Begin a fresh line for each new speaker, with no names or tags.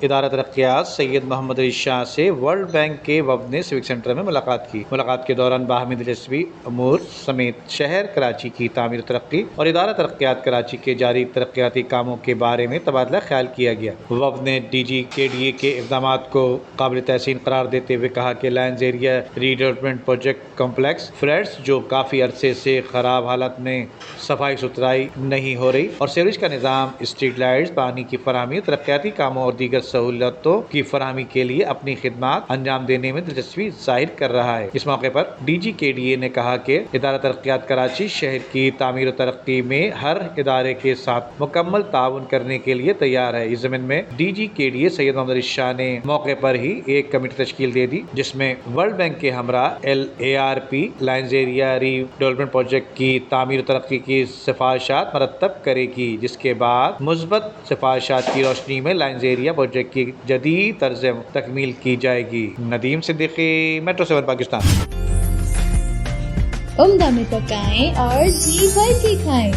ادارہ ترقیات سید محمد علی شاہ سے world bank کے وفد نے سیوک سینٹر میں ملاقات کی۔ ملاقات کے دوران باہمی دلچسپی امور سمیت شہر کراچی کی تعمیر و ترقی اور ادارہ ترقیات کراچی کے جاری ترقیاتی کاموں کے بارے میں تبادلہ خیال کیا گیا۔ وفد نے DGKDA کے اقدامات کو قابل تحسین قرار دیتے ہوئے کہا کہ لائنز ایریا ری ڈیولپمنٹ پروجیکٹ کمپلیکس فلیٹس جو کافی عرصے سے خراب حالت میں صفائی ستھرائی نہیں ہو رہی اور سیوریج کا نظام، اسٹریٹ لائٹس، پانی کی فراہمی، ترقیاتی کاموں اور دیگر سہولتوں کی فراہمی کے لیے اپنی خدمات انجام دینے میں دلچسپی ظاہر کر رہا ہے۔ اس موقع پر DGKDA نے کہا کہ ادارہ ترقیات کراچی شہر کی تعمیر و ترقی میں ہر ادارے کے ساتھ مکمل تعاون کرنے کے لیے تیار ہے۔ اس ضمن میں DGKDA سید محمد علی شاہ نے موقع پر ہی ایک کمیٹی تشکیل دے دی جس میں ورلڈ بینک کے ہمراہ LARP لائنز ایریا ری ڈیولپمنٹ پروجیکٹ کی تعمیر و ترقی کی سفارشات مرتب کرے گی، جس کے بعد مثبت سفارشات کی روشنی میں لائنز ایریا پروجیکٹ کی جدید طرز تکمیل کی جائے گی۔ ندیم صدیقی، میٹرو 7 پاکستان۔
عمدہ میں پکائیں اور جی بھر کے کھائیں۔